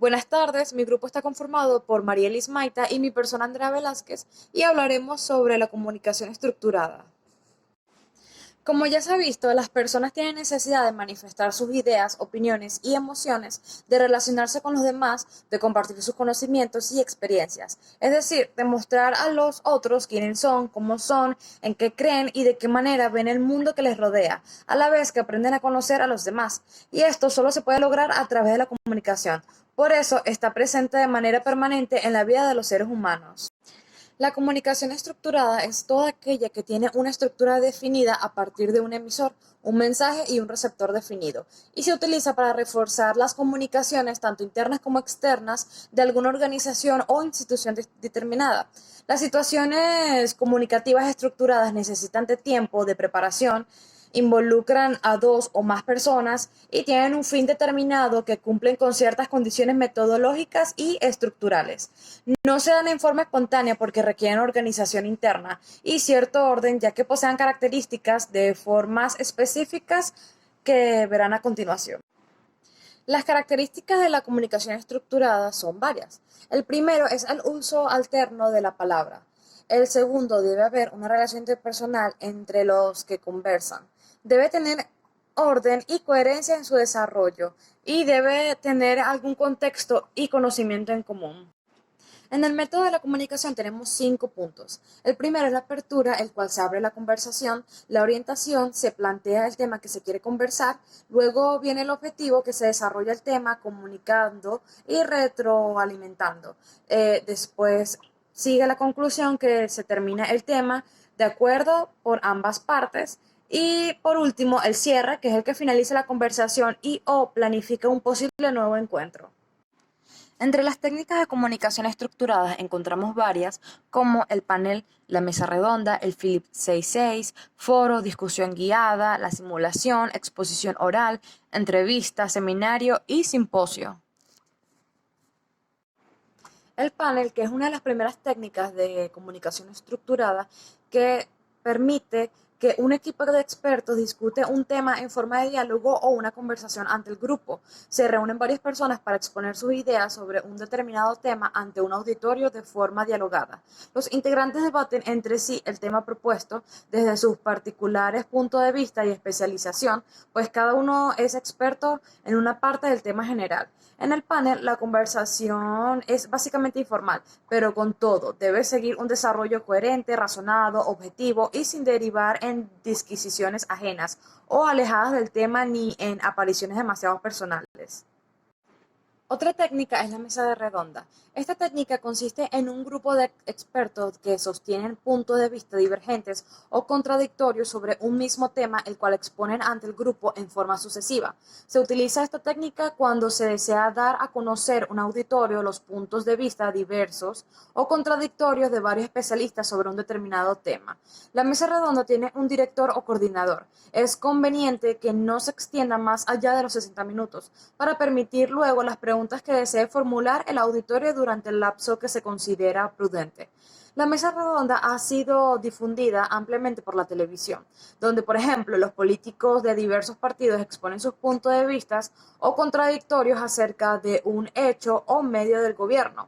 Buenas tardes, mi grupo está conformado por Marielis Maita y mi persona Andrea Velázquez y hablaremos sobre la comunicación estructurada. Como ya se ha visto, las personas tienen necesidad de manifestar sus ideas, opiniones y emociones, de relacionarse con los demás, de compartir sus conocimientos y experiencias. Es decir, de mostrar a los otros quiénes son, cómo son, en qué creen y de qué manera ven el mundo que les rodea, a la vez que aprenden a conocer a los demás. Y esto solo se puede lograr a través de la comunicación. Por eso está presente de manera permanente en la vida de los seres humanos. La comunicación estructurada es toda aquella que tiene una estructura definida a partir de un emisor, un mensaje y un receptor definido, y se utiliza para reforzar las comunicaciones tanto internas como externas de alguna organización o institución determinada. Las situaciones comunicativas estructuradas necesitan de tiempo, de preparación, involucran a dos o más personas y tienen un fin determinado que cumplen con ciertas condiciones metodológicas y estructurales. No se dan en forma espontánea porque requieren organización interna y cierto orden, ya que poseen características de formas específicas que verán a continuación. Las características de la comunicación estructurada son varias. El primero es el uso alterno de la palabra. El segundo, debe haber una relación interpersonal entre los que conversan. Debe tener orden y coherencia en su desarrollo y debe tener algún contexto y conocimiento en común. En el método de la comunicación tenemos 5 puntos. El primero es la apertura, el cual se abre la conversación. La orientación, se plantea el tema que se quiere conversar. Luego viene el objetivo, que se desarrolla el tema comunicando y retroalimentando. Después sigue la conclusión, que se termina el tema de acuerdo por ambas partes. Y por último, el cierre, que es el que finaliza la conversación y o planifica un posible nuevo encuentro. Entre las técnicas de comunicación estructuradas encontramos varias, como el panel, la mesa redonda, el Philips 66, foro, discusión guiada, la simulación, exposición oral, entrevista, seminario y simposio. El panel, que es una de las primeras técnicas de comunicación estructurada que permite que un equipo de expertos discute un tema en forma de diálogo o una conversación ante el grupo. Se reúnen varias personas para exponer sus ideas sobre un determinado tema ante un auditorio de forma dialogada. Los integrantes debaten entre sí el tema propuesto desde sus particulares puntos de vista y especialización, pues cada uno es experto en una parte del tema general. En el panel, la conversación es básicamente informal, pero con todo, debe seguir un desarrollo coherente, razonado, objetivo y sin derivar en disquisiciones ajenas o alejadas del tema ni en apariciones demasiado personales. Otra técnica es la mesa redonda. Esta técnica consiste en un grupo de expertos que sostienen puntos de vista divergentes o contradictorios sobre un mismo tema, el cual exponen ante el grupo en forma sucesiva. Se utiliza esta técnica cuando se desea dar a conocer a un auditorio los puntos de vista diversos o contradictorios de varios especialistas sobre un determinado tema. La mesa redonda tiene un director o coordinador. Es conveniente que no se extienda más allá de los 60 minutos para permitir luego las preguntas que desee formular el auditorio durante el lapso que se considera prudente. La mesa redonda ha sido difundida ampliamente por la televisión, donde, por ejemplo, los políticos de diversos partidos exponen sus puntos de vista o contradictorios acerca de un hecho o medio del gobierno.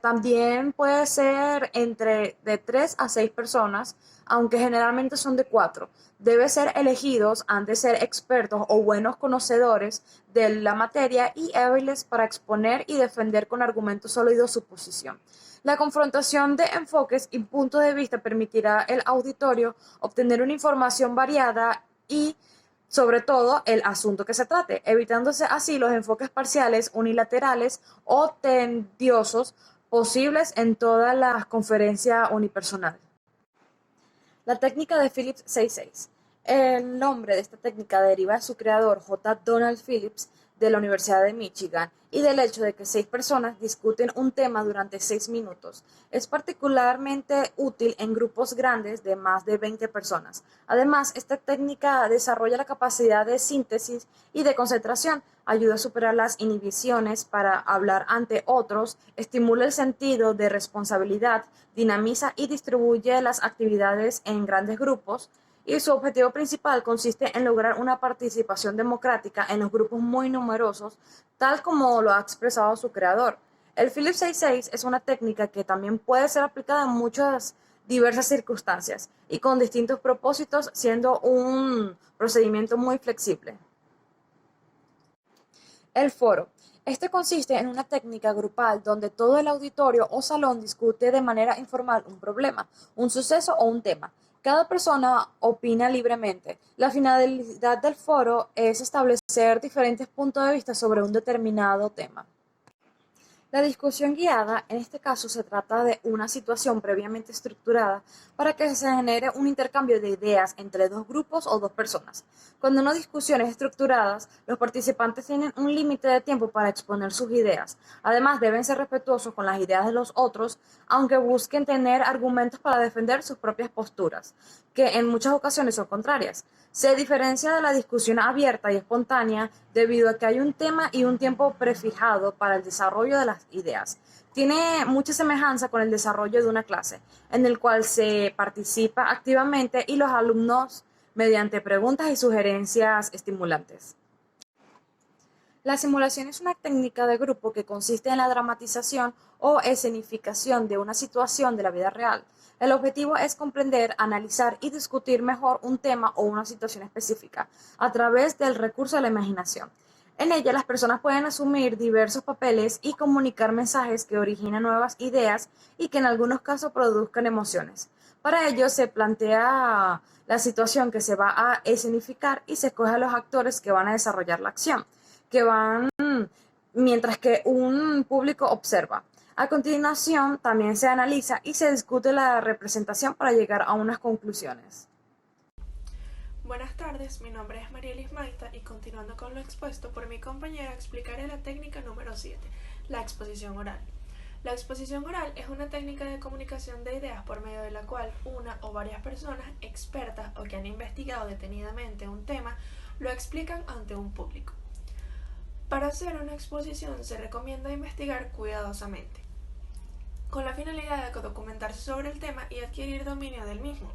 También puede ser entre de 3 a 6 personas, aunque generalmente son de 4. Deben ser elegidos, han de ser expertos o buenos conocedores de la materia y hábiles para exponer y defender con argumentos sólidos su posición. La confrontación de enfoques y puntos de vista permitirá al auditorio obtener una información variada y, sobre todo, el asunto que se trate, evitándose así los enfoques parciales, unilaterales o tendiosos posibles en toda la conferencia unipersonal. La técnica de Phillips 66. El nombre de esta técnica deriva de su creador, J. Donald Phillips, de la Universidad de Michigan, y del hecho de que 6 personas discuten un tema durante 6 minutos. Es particularmente útil en grupos grandes de más de 20 personas. Además, esta técnica desarrolla la capacidad de síntesis y de concentración, ayuda a superar las inhibiciones para hablar ante otros, estimula el sentido de responsabilidad, dinamiza y distribuye las actividades en grandes grupos, y su objetivo principal consiste en lograr una participación democrática en los grupos muy numerosos, tal como lo ha expresado su creador. El Phillips 66 es una técnica que también puede ser aplicada en muchas diversas circunstancias y con distintos propósitos, siendo un procedimiento muy flexible. El foro. Este consiste en una técnica grupal donde todo el auditorio o salón discute de manera informal un problema, un suceso o un tema. Cada persona opina libremente. La finalidad del foro es establecer diferentes puntos de vista sobre un determinado tema. La discusión guiada, en este caso, se trata de una situación previamente estructurada para que se genere un intercambio de ideas entre dos grupos o dos personas. Cuando una discusión es estructurada, los participantes tienen un límite de tiempo para exponer sus ideas. Además, deben ser respetuosos con las ideas de los otros, aunque busquen tener argumentos para defender sus propias posturas, que en muchas ocasiones son contrarias. Se diferencia de la discusión abierta y espontánea debido a que hay un tema y un tiempo prefijado para el desarrollo de las ideas. Tiene mucha semejanza con el desarrollo de una clase, en el cual se participa activamente y los alumnos mediante preguntas y sugerencias estimulantes. La simulación es una técnica de grupo que consiste en la dramatización o escenificación de una situación de la vida real. El objetivo es comprender, analizar y discutir mejor un tema o una situación específica a través del recurso de la imaginación. En ella, las personas pueden asumir diversos papeles y comunicar mensajes que originan nuevas ideas y que en algunos casos produzcan emociones. Para ello, se plantea la situación que se va a escenificar y se escoge a los actores que van a desarrollar la acción, que van mientras que un público observa. A continuación, también se analiza y se discute la representación para llegar a unas conclusiones. Buenas tardes, mi nombre es Marielis Maita y continuando con lo expuesto por mi compañera explicaré la técnica número 7, la exposición oral. La exposición oral es una técnica de comunicación de ideas por medio de la cual una o varias personas expertas o que han investigado detenidamente un tema lo explican ante un público. Para hacer una exposición se recomienda investigar cuidadosamente, con la finalidad de documentarse sobre el tema y adquirir dominio del mismo.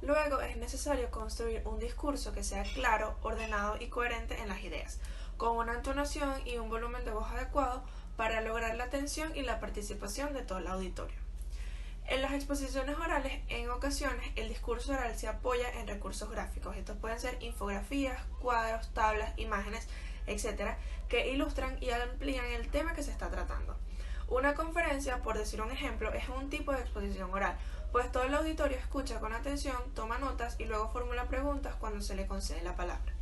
Luego es necesario construir un discurso que sea claro, ordenado y coherente en las ideas, con una entonación y un volumen de voz adecuado para lograr la atención y la participación de todo el auditorio. En las exposiciones orales, en ocasiones, el discurso oral se apoya en recursos gráficos. Estos pueden ser infografías, cuadros, tablas, imágenes, etc., que ilustran y amplían el tema que se está tratando. Una conferencia, por decir un ejemplo, es un tipo de exposición oral, pues todo el auditorio escucha con atención, toma notas y luego formula preguntas cuando se le concede la palabra.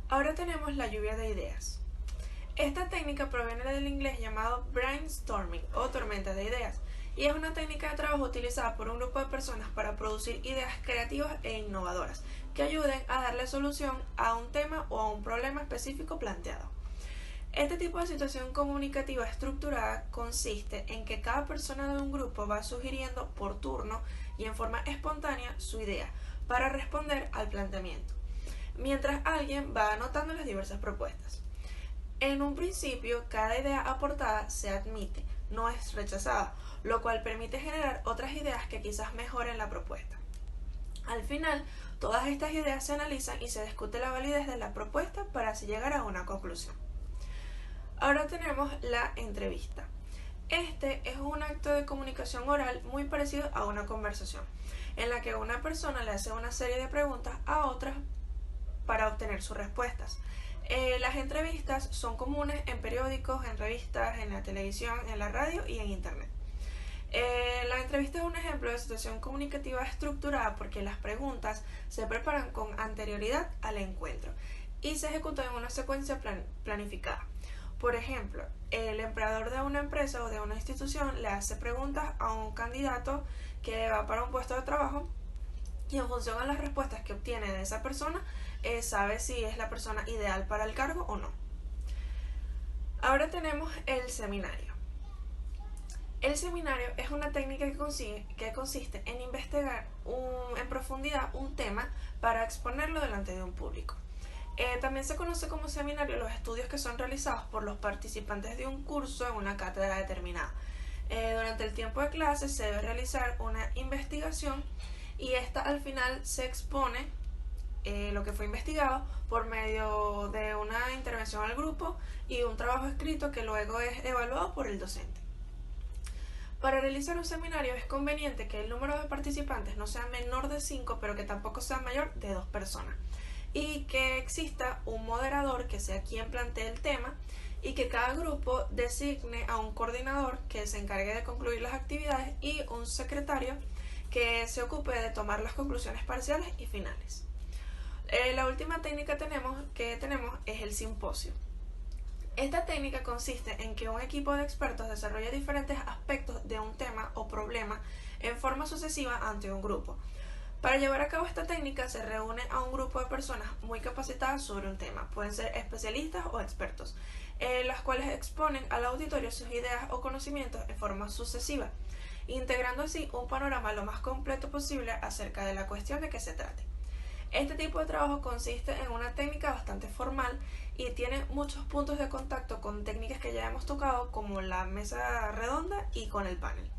Ahora tenemos la lluvia de ideas. Esta técnica proviene del inglés llamado brainstorming o tormenta de ideas y es una técnica de trabajo utilizada por un grupo de personas para producir ideas creativas e innovadoras que ayuden a darle solución a un tema o a un problema específico planteado. Este tipo de situación comunicativa estructurada consiste en que cada persona de un grupo va sugiriendo por turno y en forma espontánea su idea para responder al planteamiento, mientras alguien va anotando las diversas propuestas. En un principio, cada idea aportada se admite, no es rechazada, lo cual permite generar otras ideas que quizás mejoren la propuesta. Al final, todas estas ideas se analizan y se discute la validez de la propuesta para así llegar a una conclusión. Ahora tenemos la entrevista. Este es un acto de comunicación oral muy parecido a una conversación, en la que una persona le hace una serie de preguntas a otras para obtener sus respuestas. Las entrevistas son comunes en periódicos, en revistas, en la televisión, en la radio y en internet. La entrevista es un ejemplo de situación comunicativa estructurada porque las preguntas se preparan con anterioridad al encuentro y se ejecutan en una secuencia planificada. Por ejemplo, el empleador de una empresa o de una institución le hace preguntas a un candidato que va para un puesto de trabajo y en función a las respuestas que obtiene de esa persona, sabe si es la persona ideal para el cargo o no. Ahora tenemos el seminario. El seminario es una técnica que consiste en investigar en profundidad un tema para exponerlo delante de un público. También se conoce como seminario los estudios que son realizados por los participantes de un curso en una cátedra determinada. Durante el tiempo de clase se debe realizar una investigación y esta al final se expone lo que fue investigado por medio de una intervención al grupo y un trabajo escrito que luego es evaluado por el docente. Para realizar un seminario es conveniente que el número de participantes no sea menor de 5, pero que tampoco sea mayor de 2 personas, y que exista un moderador que sea quien plantee el tema y que cada grupo designe a un coordinador que se encargue de concluir las actividades y un secretario que se ocupe de tomar las conclusiones parciales y finales. La última técnica que tenemos es el simposio. Esta técnica consiste en que un equipo de expertos desarrolla diferentes aspectos de un tema o problema en forma sucesiva ante un grupo. Para llevar a cabo esta técnica se reúne a un grupo de personas muy capacitadas sobre un tema, pueden ser especialistas o expertos, las cuales exponen al auditorio sus ideas o conocimientos en forma sucesiva, integrando así un panorama lo más completo posible acerca de la cuestión de que se trate. Este tipo de trabajo consiste en una técnica bastante formal y tiene muchos puntos de contacto con técnicas que ya hemos tocado, como la mesa redonda y con el panel.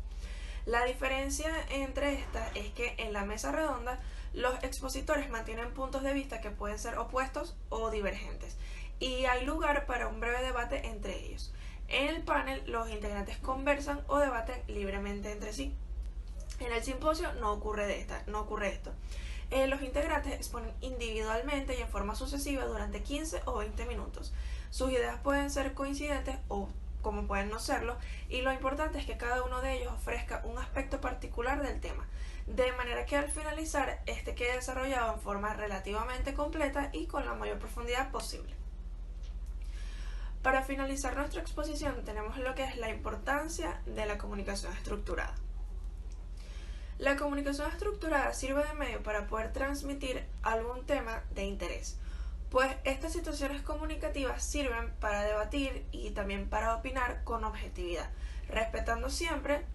La diferencia entre estas es que en la mesa redonda los expositores mantienen puntos de vista que pueden ser opuestos o divergentes y hay lugar para un breve debate entre ellos. En el panel los integrantes conversan o debaten libremente entre sí. En el simposio no ocurre esto. Los integrantes exponen individualmente y en forma sucesiva durante 15 o 20 minutos. Sus ideas pueden ser coincidentes o como pueden no serlo, y lo importante es que cada uno de ellos ofrezca un aspecto particular del tema, de manera que al finalizar este quede desarrollado en forma relativamente completa y con la mayor profundidad posible. Para finalizar nuestra exposición tenemos lo que es la importancia de la comunicación estructurada. La comunicación estructurada sirve de medio para poder transmitir algún tema de interés, pues estas situaciones comunicativas sirven para debatir y también para opinar con objetividad, respetando siempre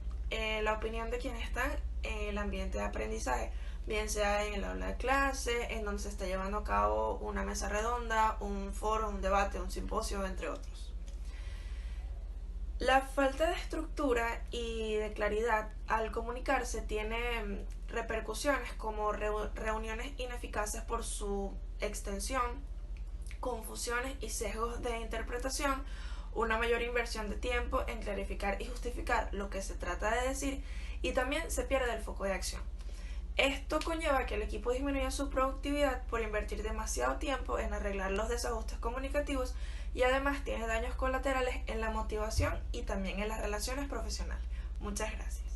la opinión de quienes están en el ambiente de aprendizaje, bien sea en el aula de clase, en donde se está llevando a cabo una mesa redonda, un foro, un debate, un simposio, entre otros. La falta de estructura y de claridad al comunicarse tiene repercusiones como reuniones ineficaces por su extensión, confusiones y sesgos de interpretación, una mayor inversión de tiempo en clarificar y justificar lo que se trata de decir y también se pierde el foco de acción. Esto conlleva que el equipo disminuya su productividad por invertir demasiado tiempo en arreglar los desajustes comunicativos y además tiene daños colaterales en la motivación y también en las relaciones profesionales. Muchas gracias.